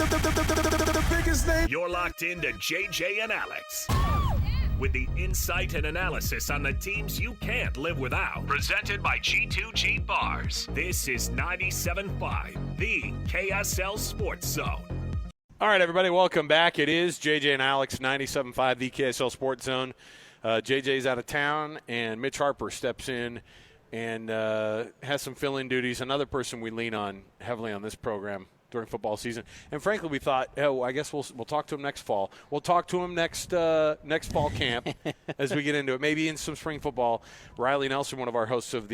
The biggest name. You're locked into JJ and Alex. With the insight and analysis on the teams you can't live without. Presented by G2G Bars. This is 97.5, the KSL Sports Zone. All right, everybody, welcome back. It is JJ and Alex, 97.5, the KSL Sports Zone. JJ's out of town, and Mitch Harper steps in and has some fill-in duties. Another person we lean on heavily on this program during football season. And frankly, we thought, I guess we'll talk to him next fall. We'll talk to him next fall camp as we get into it. Maybe in some spring football. Riley Nelson, one of our hosts of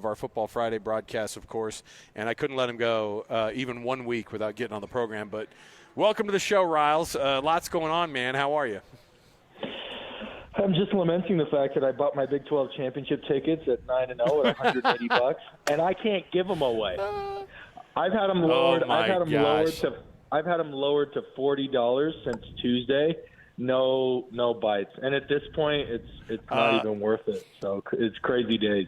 our Football Friday broadcast, of course. And I couldn't let him go even 1 week without getting on the program. But welcome to the show, Riles. Lots going on, man. How are you? I'm just lamenting the fact that I bought my Big 12 championship tickets at 9-0 at $180, and I can't give them away. I've had them lowered. I've had them lowered to $40 since Tuesday. No bites, and at this point, it's not even worth it. So it's crazy days.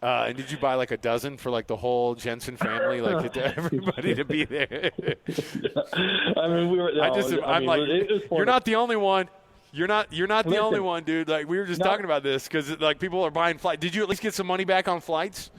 And did you buy like a dozen for like the whole Jensen family, like everybody to be there? I mean, you're not the only one. You're not the only one, dude. Like we were just talking about this because like people are buying flights. Did you at least get some money back on flights?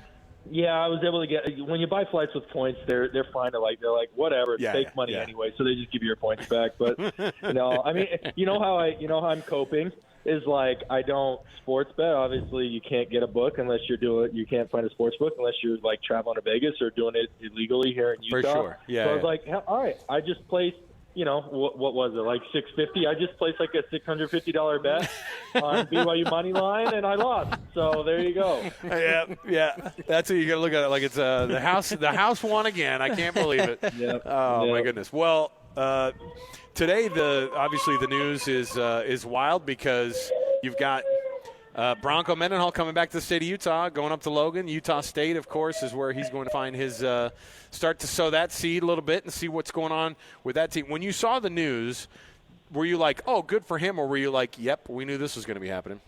Yeah, I was able to get. When you buy flights with points, they're fine to they're like whatever, it's fake money anyway, so they just give you your points back. But no, I mean, you know how I'm coping is like I don't sports bet. Obviously, you can't get a book unless you can't find a sports book unless you're like traveling to Vegas or doing it illegally here in Utah. For sure, yeah. So I was like, all right, I just placed. What was it, like $650? I just placed like a $650 bet on BYU money line, and I lost. So there you go. Yeah. That's how you got to look at it. Like it's the house won again. I can't believe it. My goodness. Well, today obviously the news is wild because you've got Bronco Mendenhall coming back to the state of Utah, going up to Logan. Utah State, of course, is where he's going to find his start to sow that seed a little bit and see what's going on with that team. When you saw the news, were you like, oh, good for him, or were you like, yep, we knew this was going to be happening?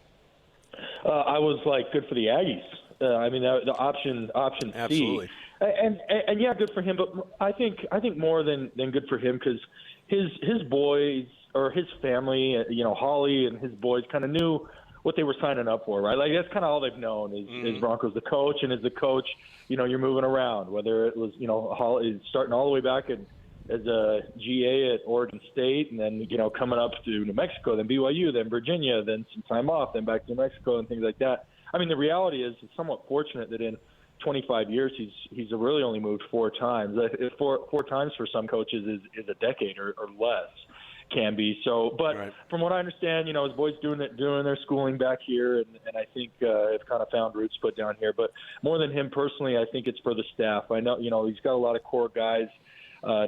I was like, good for the Aggies. I mean, the option C. Absolutely. And yeah, good for him. But I think more than good for him because his boys or his family, Holly and his boys kind of knew what they were signing up for, right? Like that's kind of all they've known is Bronco's the coach, and as the coach, you're moving around. Whether it was Holly starting all the way back as a GA at Oregon State, and then coming up to New Mexico, then BYU, then Virginia, then some time off, then back to New Mexico, and things like that. I mean, the reality is it's somewhat fortunate that in 25 years he's really only moved 4 times. Four times for some coaches is a decade or less. Can be so, but right. From what I understand, his boys doing their schooling back here, and I think have kind of found roots put down here. But more than him personally, I think it's for the staff. I know he's got a lot of core guys,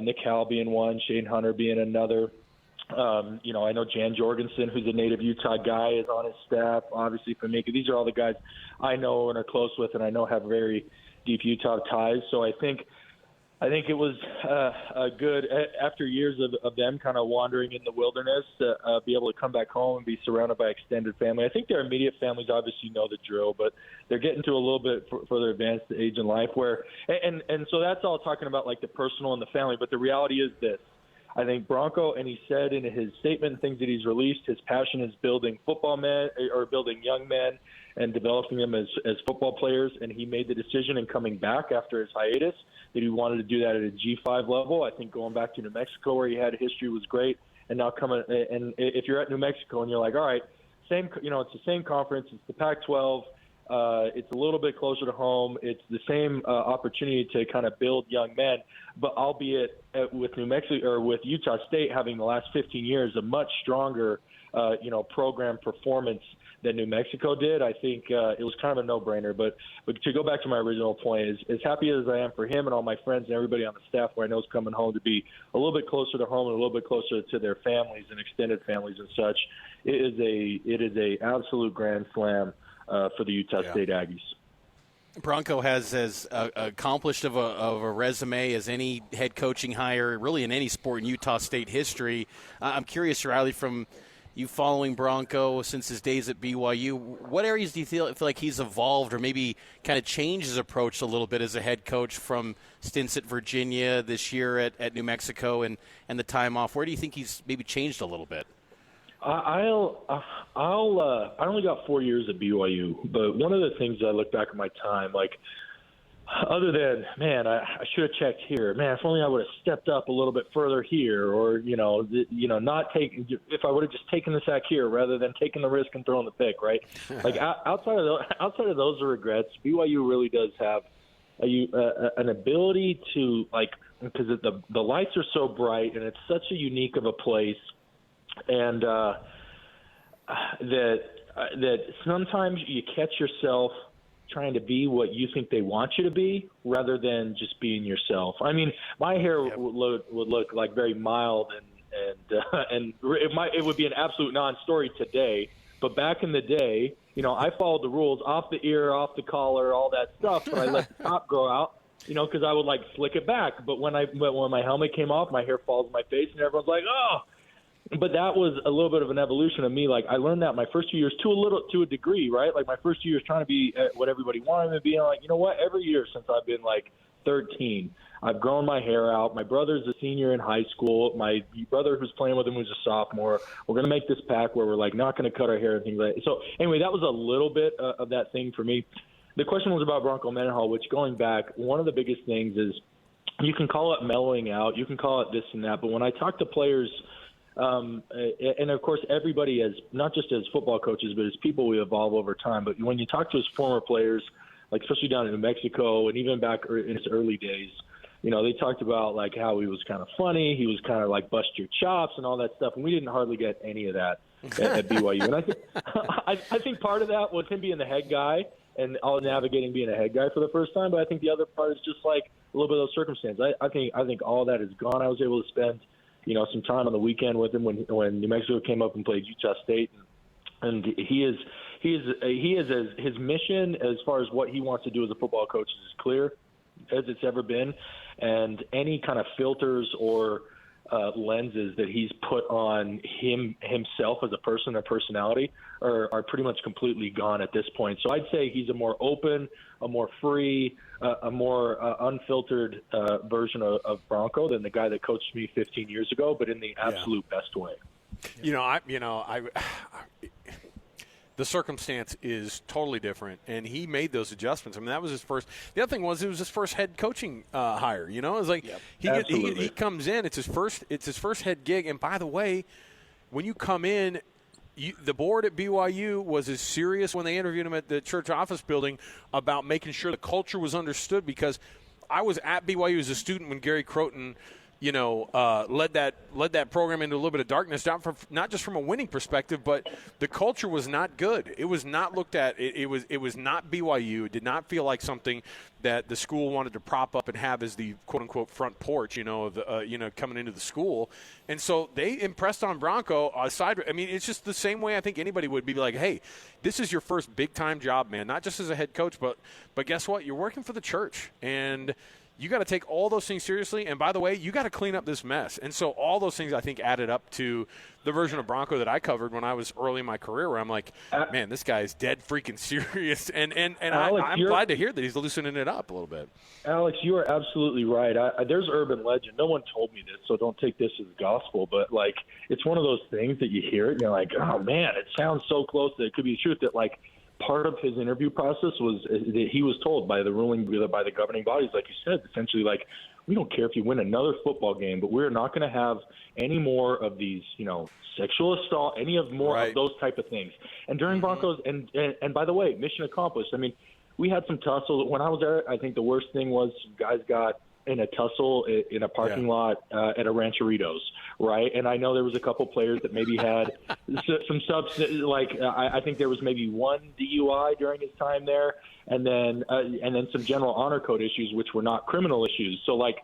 Nick Howell being one, Shane Hunter being another. I know Jan Jorgensen, who's a native Utah guy, is on his staff. Obviously, Famika. These are all the guys I know and are close with, and I know have very deep Utah ties. So I think it was a good, after years of them kind of wandering in the wilderness, to be able to come back home and be surrounded by extended family. I think their immediate families obviously know the drill, but they're getting to a little bit further advanced age in life where, and so that's all talking about like the personal and the family, but the reality is this. I think Bronco, and he said in his statement, things that he's released, his passion is building football men or building young men and developing them as football players. And he made the decision in coming back after his hiatus that he wanted to do that at a G5 level. I think going back to New Mexico where he had a history was great. And now coming, and if you're at New Mexico and you're like, all right, it's the same conference, it's the Pac-12. It's a little bit closer to home. It's the same opportunity to kind of build young men, but albeit with New Mexico or with Utah State having the last 15 years a much stronger, program performance than New Mexico did, I think it was kind of a no-brainer. But to go back to my original point, as happy as I am for him and all my friends and everybody on the staff where I know is coming home to be a little bit closer to home and a little bit closer to their families and extended families and such, it is a absolute grand slam for the Utah State Aggies. Bronco has as accomplished of a resume as any head coaching hire, really in any sport in Utah State history. I'm curious, Riley, from you following Bronco since his days at BYU. What areas do you feel like he's evolved or maybe kind of changed his approach a little bit as a head coach from stints at Virginia this year at New Mexico and the time off? Where do you think he's maybe changed a little bit? I only got 4 years at BYU, but one of the things I look back at my time, like, other than, man, I should have checked here. Man, if only I would have stepped up a little bit further here, or not taking. If I would have just taken the sack here rather than taking the risk and throwing the pick, right? Like outside of those regrets, BYU really does have an ability to, like, because the lights are so bright and it's such a unique of a place, and that sometimes you catch yourself trying to be what you think they want you to be rather than just being yourself. I mean, my hair would look like very mild and it would be an absolute non-story today. But back in the day, I followed the rules off the ear, off the collar, all that stuff. But I let the top grow out, because I would like slick it back. But when my helmet came off, my hair falls in my face, and everyone's like, "Oh." But that was a little bit of an evolution of me. Like, I learned that my first 2 years to a degree, right? Like, my first 2 years trying to be what everybody wanted me to be. And like, you know what? Every year since I've been like 13, I've grown my hair out. My brother's a senior in high school. My brother who's playing with him was a sophomore. We're going to make this pact where we're like not going to cut our hair and things like that. So anyway, that was a little bit of that thing for me. The question was about Bronco Mendenhall, which, going back, one of the biggest things is you can call it mellowing out. You can call it this and that. But when I talk to players, and of course, everybody, as not just as football coaches, but as people, we evolve over time. But when you talk to his former players, like especially down in New Mexico and even back in his early days, they talked about like how he was kind of funny, he was kind of like bust your chops and all that stuff, and we didn't hardly get any of that at BYU. And I think part of that was him being the head guy and all navigating being a head guy for the first time. But I think the other part is just like a little bit of those circumstances. I think all that is gone. I was able to spend some time on the weekend with him when New Mexico came up and played Utah State, and he is his mission as far as what he wants to do as a football coach is as clear as it's ever been, and any kind of filters or lenses that he's put on himself as a person or personality are pretty much completely gone at this point. So I'd say he's a more open, a more free, a more unfiltered version of Bronco than the guy that coached me 15 years ago, but in the absolute best way. The circumstance is totally different, and he made those adjustments. I mean, that was his first. The other thing was it was his first head coaching hire. It was like he comes in. It's his first head gig. And by the way, when you come in, the board at BYU was as serious when they interviewed him at the church office building about making sure the culture was understood, because I was at BYU as a student when Gary Croton led that program into a little bit of darkness, not just from a winning perspective, but the culture was not good. It was not looked at. It was not BYU. It did not feel like something that the school wanted to prop up and have as the quote unquote front porch, coming into the school. And so they impressed on Bronco. It's just the same way I think anybody would be like, hey, this is your first big time job, man. Not just as a head coach, but guess what? You're working for the church, and you got to take all those things seriously. And by the way, you got to clean up this mess. And so all those things, I think, added up to the version of Bronco that I covered when I was early in my career, where I'm like, man, this guy is dead freaking serious. And Alex, I'm glad to hear that he's loosening it up a little bit. Alex, you are absolutely right. There's urban legend. No one told me this, so don't take this as gospel. But, like, it's one of those things that you hear it, and you're like, oh, man, it sounds so close that it could be the truth, that, like, part of his interview process was that he was told by the governing bodies, like you said, essentially, like, we don't care if you win another football game, but we're not going to have any more of these, sexual assault, more of those type of things. And during Broncos, and by the way, mission accomplished. I mean, we had some tussles. When I was there, I think the worst thing was some guys got in a tussle in a parking lot at a Rancheritos, right? And I know there was a couple players that maybe had some substance, like I think there was maybe one DUI during his time there, and then some general honor code issues, which were not criminal issues. So, like,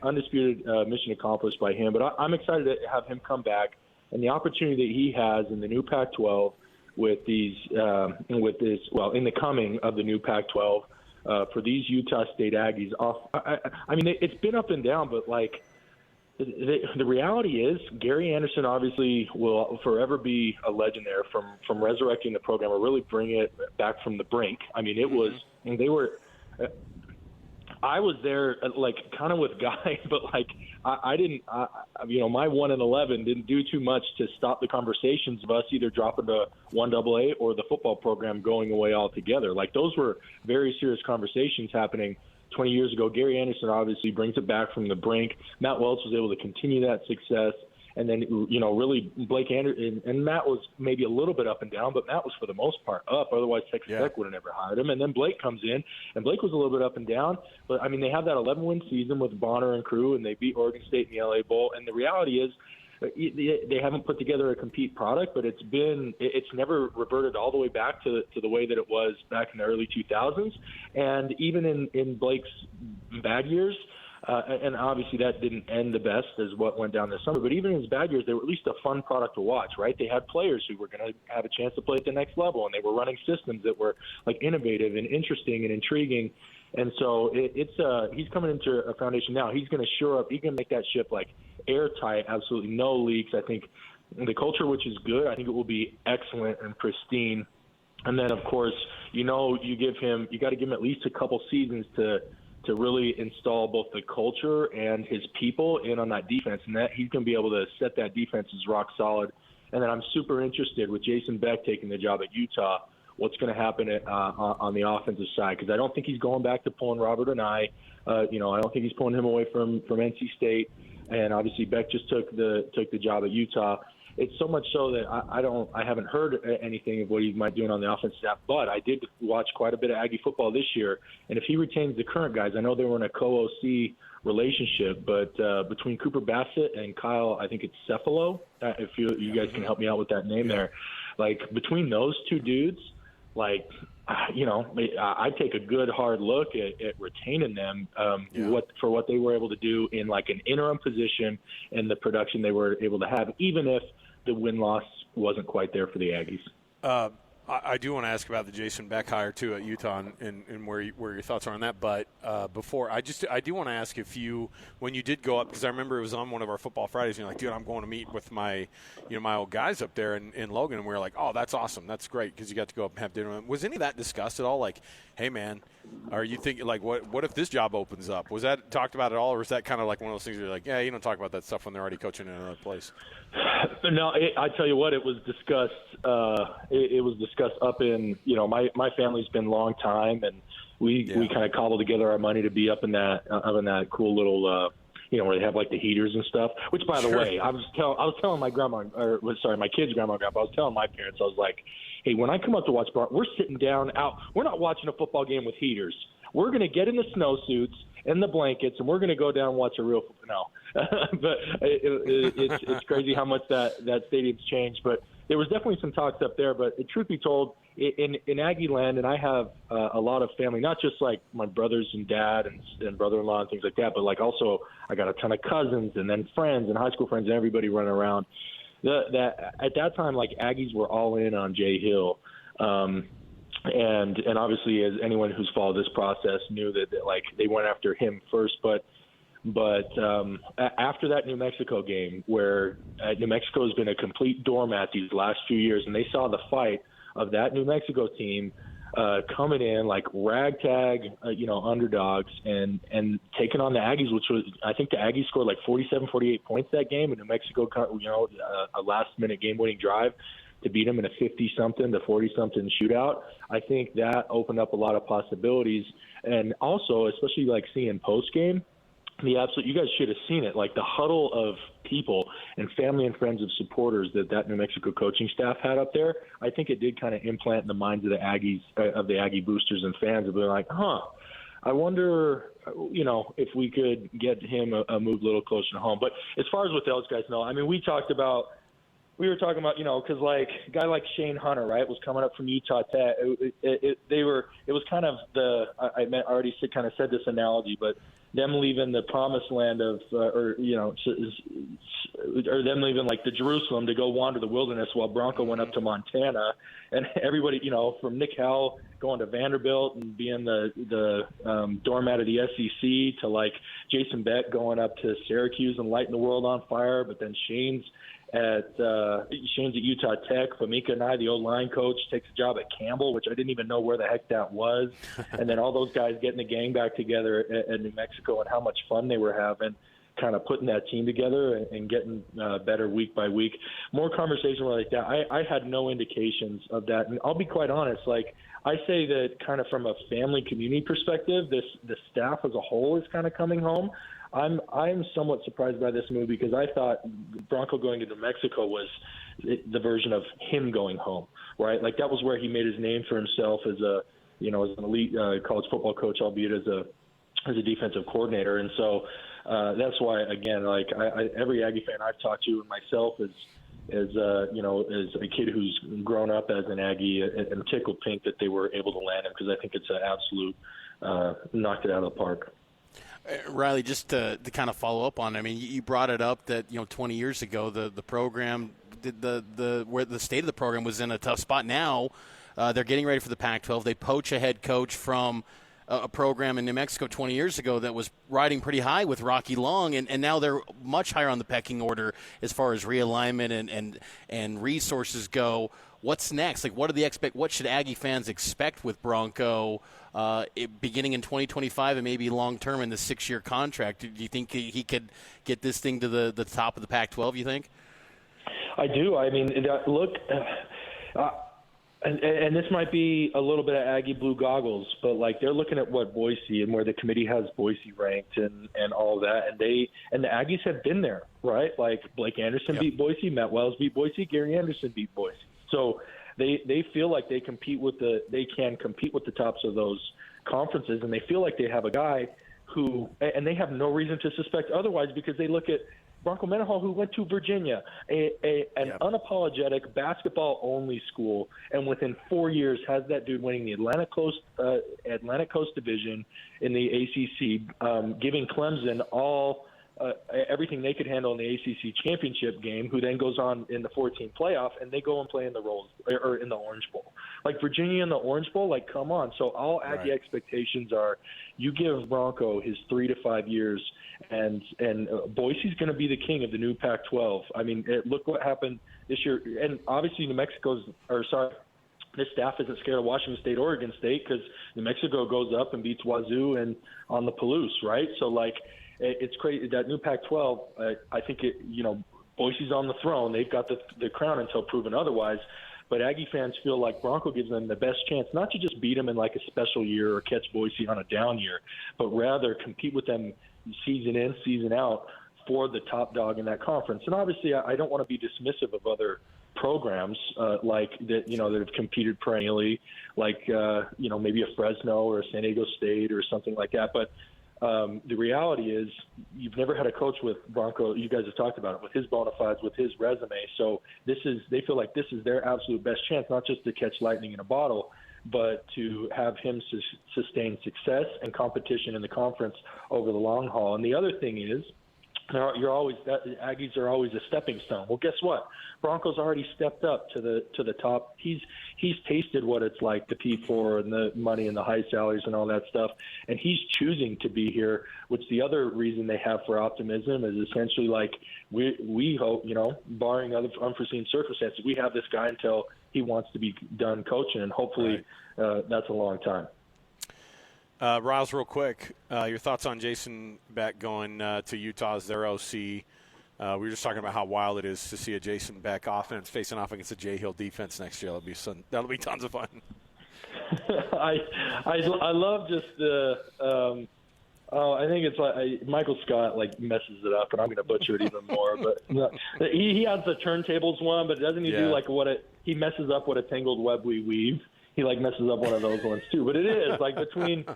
undisputed mission accomplished by him. But I'm excited to have him come back, and the opportunity that he has in the new Pac-12 in the coming of the new Pac-12. For these Utah State Aggies, it's been up and down, but, like, The reality is Gary Anderson obviously will forever be a legend there from resurrecting the program or really bringing it back from the brink. I mean, it was – and they were I was there like kind of with Guy, but like I didn't my 1-11 didn't do too much to stop the conversations of us either dropping to 1AA or the football program going away altogether. Like those were very serious conversations happening 20 years ago. Gary Anderson obviously brings it back from the brink. Matt Welch was able to continue that success. And then, really Blake Anderson and Matt was maybe a little bit up and down, but Matt was for the most part up. Otherwise, Texas Tech would have never hired him. And then Blake comes in, and Blake was a little bit up and down. But, I mean, they have that 11-win season with Bonner and crew, and they beat Oregon State in the LA Bowl. And the reality is they haven't put together a complete product, but it's never reverted all the way back to the way that it was back in the early 2000s. And even in Blake's bad years, and obviously that didn't end the best as what went down this summer, but even in his bad years, they were at least a fun product to watch, right? They had players who were going to have a chance to play at the next level, and they were running systems that were like innovative and interesting and intriguing. And so he's coming into a foundation now. He's going to shore up. He can make that ship like airtight, absolutely no leaks. I think the culture, which is good, I think it will be excellent and pristine. And then, of course, you got to give him at least a couple seasons to really install both the culture and his people in on that defense, and that he's going to be able to set that defense as rock solid. And then I'm super interested with Jason Beck taking the job at Utah, what's going to happen on the offensive side, because I don't think he's going back to pulling Robert and I don't think he's pulling him away from NC State, and obviously Beck just took the job at Utah. It's so much so that I haven't heard anything of what he might do on the offensive staff, but I did watch quite a bit of Aggie football this year, and if he retains the current guys, I know they were in a co-OC relationship, but between Cooper Bassett and Kyle, I think it's Cephalo, if you guys can help me out with that name there, like between those two dudes, like I take a good hard look at retaining them for what they were able to do in like an interim position and the production they were able to have, even if the win-loss wasn't quite there for the Aggies. I do want to ask about the Jason Beck hire too at Utah and where your thoughts are on that. But before, I do want to ask if when you did go up, because I remember it was on one of our Football Fridays, and you're like, dude, I'm going to meet with my old guys up there in Logan, and we were like, oh, that's awesome, that's great, because you got to go up and have dinner with them. Was any of that discussed at all? Like, hey man, are you thinking like what if this job opens up? Was that talked about at all, or is that kind of like one of those things where you're like, yeah, you don't talk about that stuff when they're already coaching in another place? No, I tell you what, it was discussed. It was discussed up in my family's been a long time, and we kind of cobbled together our money to be up in that cool little where they have like the heaters and stuff. Which, by the way, I was telling my grandma, my kids' grandma and grandpa. I was telling my parents, I was like, hey, when I come up to watch Bronco, we're sitting down out. We're not watching a football game with heaters. We're going to get in the snowsuits and the blankets, and we're going to go down and watch a real – no. But it's crazy how much that stadium's changed. But there was definitely some talks up there. But truth be told, in Aggie land, and I have a lot of family, not just like my brothers and dad and brother-in-law and things like that, but like also I got a ton of cousins and then friends and high school friends and everybody running around. At that time, like Aggies were all in on Jay Hill. And obviously, as anyone who's followed this process knew that like they went after him first, but after that New Mexico game, where New Mexico has been a complete doormat these last few years, and they saw the fight of that New Mexico team coming in like ragtag, underdogs and taking on the Aggies, which was, I think the Aggies scored like 47, 48 points that game, and New Mexico, a last-minute game-winning drive to beat them in a 50-something to 40-something shootout. I think that opened up a lot of possibilities. And also, especially like seeing post-game, you guys should have seen it, like the huddle of people and family and friends of supporters that New Mexico coaching staff had up there. I think it did kind of implant in the minds of the Aggies, of the Aggie boosters and fans, of being like, I wonder, if we could get him a move a little closer to home. But as far as what those guys know, I mean, we talked about we were talking about, because like a guy like Shane Hunter, right, was coming up from Utah Tech. It was kind of I already kind of said this analogy, but them leaving the promised land of, or them leaving like the Jerusalem to go wander the wilderness while Bronco went up to Montana, and everybody, from Nick Howell going to Vanderbilt and being the doormat of the SEC to like Jason Beck going up to Syracuse and lighting the world on fire, but then Shane's at Utah Tech. Famika and I, the O-line coach, takes a job at Campbell, which I didn't even know where the heck that was. And then all those guys getting the gang back together at New Mexico and how much fun they were having, kind of putting that team together and getting better week by week. More conversation like that. I had no indications of that. And I'll be quite honest, like I say that kind of from a family community perspective, the staff as a whole is kind of coming home. I'm somewhat surprised by this move because I thought Bronco going to New Mexico was the version of him going home, right? Like that was where he made his name for himself as as an elite college football coach, albeit as a defensive coordinator. And so that's why, again, like every Aggie fan I've talked to, and myself as a kid who's grown up as an Aggie, and tickled pink that they were able to land him because I think it's an absolute knocked it out of the park. Riley, just to kind of follow up on, I mean, you brought it up that 20 years ago the program, where the state of the program was in a tough spot. Now they're getting ready for the Pac-12. They poach a head coach from a program in New Mexico 20 years ago that was riding pretty high with Rocky Long, and now they're much higher on the pecking order as far as realignment and resources go. What's next? Like, what should Aggie fans expect with Bronco beginning in 2025 and maybe long term in the 6-year contract? Do you think he could get this thing to the top of the Pac-12? You think? I do. I mean, look, and this might be a little bit of Aggie blue goggles, but like they're looking at what Boise and where the committee has Boise ranked and all that, and the Aggies have been there, right? Like Blake Anderson beat Boise, Matt Wells beat Boise, Gary Anderson beat Boise. So they feel like they can compete with the tops of those conferences, and they feel like they have a guy who, and they have no reason to suspect otherwise because they look at Bronco Mendenhall, who went to Virginia, an unapologetic basketball-only school, and within 4 years has that dude winning the Atlantic Coast Division in the ACC, giving Clemson everything they could handle in the ACC championship game, who then goes on in the 14 playoff, and they go and play in the in the Orange Bowl. Like Virginia in the Orange Bowl, like come on. So all Aggie expectations are, you give Bronco his 3 to 5 years, and Boise's going to be the king of the new Pac-12. I mean, look what happened this year, and obviously this staff isn't scared of Washington State, Oregon State, because New Mexico goes up and beats Wazoo and on the Palouse, right? So like. It's crazy that new Pac-12. I think Boise's on the throne. They've got the crown until proven otherwise. But Aggie fans feel like Bronco gives them the best chance not to just beat them in like a special year or catch Boise on a down year, but rather compete with them season in, season out for the top dog in that conference. And obviously, I don't want to be dismissive of other programs like that, that have competed perennially, like maybe a Fresno or a San Diego State or something like that. But the reality is you've never had a coach with Bronco. You guys have talked about it, with his bona fides, with his resume. So they feel like this is their absolute best chance, not just to catch lightning in a bottle, but to have him sustain success and competition in the conference over the long haul. And the other thing is, Aggies are always a stepping stone. Well, guess what? Bronco's already stepped up to the top. He's tasted what it's like, the P4 and the money and the high salaries and all that stuff, and he's choosing to be here. Which the other reason they have for optimism is essentially like we hope, barring other unforeseen circumstances, we have this guy until he wants to be done coaching, and hopefully that's a long time. Riles, real quick, your thoughts on Jason Beck going to Utah as their OC. We were just talking about how wild it is to see a Jason Beck offense facing off against a Jay Hill defense next year. That'll be tons of fun. I love just the I think it's like Michael Scott messes it up, and I'm going to butcher it even more. But he has the turntables one, but doesn't he do he messes up what a tangled web we weave. He messes up one of those ones too. But it is between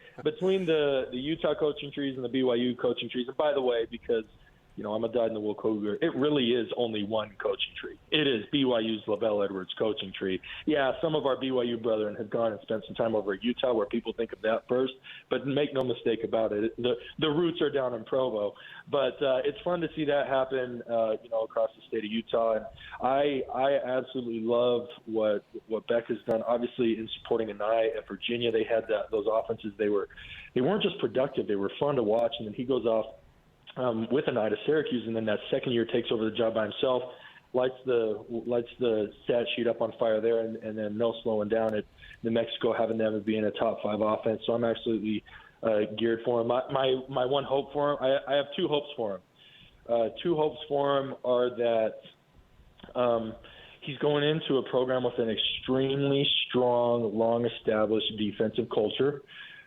the Utah coaching trees and the BYU coaching trees. And by the way, because I'm a dyed-in-the-wool Cougar. It really is only one coaching tree. It is BYU's Lavelle Edwards coaching tree. Yeah, some of our BYU brethren have gone and spent some time over at Utah where people think of that first, but make no mistake about it, the roots are down in Provo. But it's fun to see that happen, across the state of Utah. And I absolutely love what Beck has done. Obviously, in supporting Anai at Virginia, they had those offenses. They weren't just productive; they were fun to watch. And then he goes off with Anai to Syracuse, and then that second year takes over the job by himself, lights the stat sheet up on fire there, and then no slowing down at New Mexico, having them as being a top 5 offense. So I'm absolutely geared for him. My one hope for him, I have 2 hopes for him. 2 hopes for him are that he's going into a program with an extremely strong, long-established defensive culture,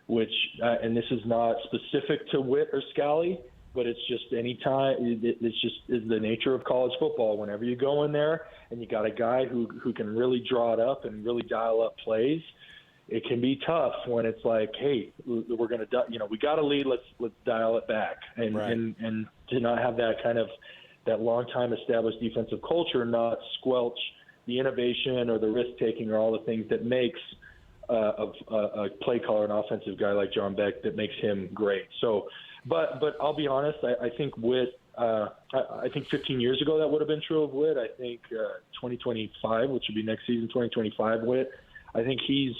which, and this is not specific to Witt or Scally, but it's just it's just is the nature of college football. Whenever you go in there and you got a guy who can really draw it up and really dial up plays, it can be tough when it's like, hey, we're going to, we got a lead, let's dial it back, and right. and to not have that long time established defensive culture not squelch the innovation or the risk taking or all the things that makes a play caller, an offensive guy like John Beck, that makes him great. So. But I'll be honest, I think I think 15 years ago that would have been true of Witt. I think 2025, which would be next season, 2025 Witt, we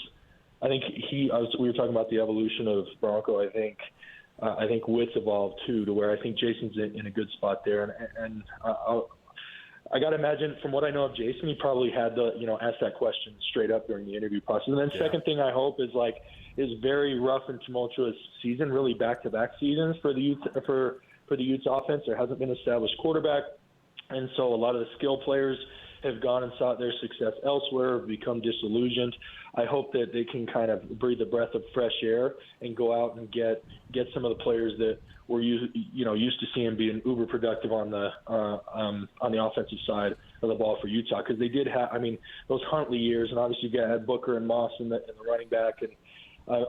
were talking about the evolution of Bronco. I think Witt's evolved too, to where I think Jason's in a good spot there. And I got to imagine, from what I know of Jason, he probably had to, ask that question straight up during the interview process. And then second thing I hope is very rough and tumultuous season, really back-to-back seasons for the Utes offense. There hasn't been an established quarterback, and so a lot of the skill players have gone and sought their success elsewhere, become disillusioned. I hope that they can kind of breathe a breath of fresh air and go out and get some of the players that we're used to seeing being uber productive on the offensive side of the ball for Utah, because they did have, those Huntley years, and obviously you had Booker and Moss in the running back, and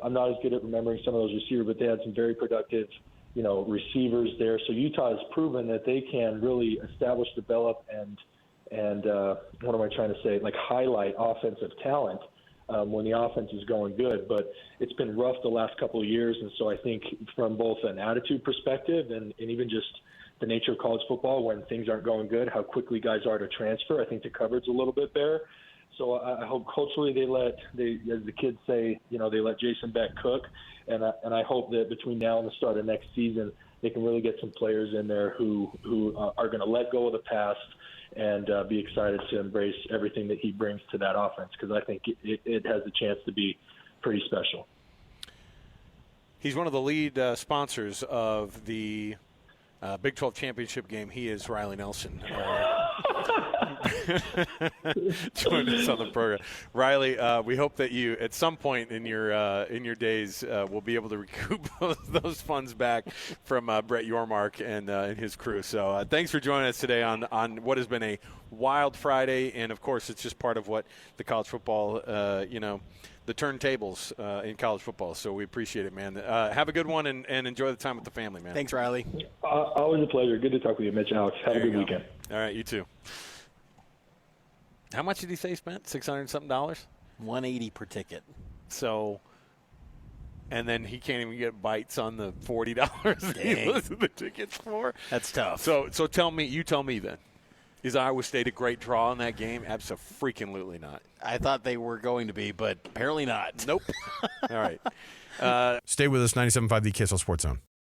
I'm not as good at remembering some of those receivers, but they had some very productive, receivers there. So Utah has proven that they can really establish, develop, and what am I trying to say? Highlight offensive talent when the offense is going good. But it's been rough the last couple of years, and so I think from both an attitude perspective and even just the nature of college football, when things aren't going good, how quickly guys are to transfer, I think the coverage a little bit bare. So I hope culturally as the kids say, they let Jason Beck cook, and I hope that between now and the start of next season, they can really get some players in there who are going to let go of the past and be excited to embrace everything that he brings to that offense, because I think it has a chance to be pretty special. He's one of the lead sponsors of the Big 12 championship game. He is Riley Nelson. Join us on the program, Riley. We hope that you, at some point in your days, will be able to recoup those funds back from Brett Yormark and his crew. So thanks for joining us today on what has been a wild Friday, and of course, it's just part of what the college football, the turntables in college football. So we appreciate it, man. Have a good one and enjoy the time with the family, man. Thanks, Riley. Always a pleasure. Good to talk with you, Mitch. Alex, have a good weekend. All right, you too. How much did he say he spent? $600 and something? $180 per ticket. So, and then he can't even get bites on the $40 he listed the tickets for. That's tough. So tell me then. Is Iowa State a great draw in that game? Abso-freaking-lutely not. I thought they were going to be, but apparently not. Nope. All right. Stay with us, 97.5 The KSL Sports Zone.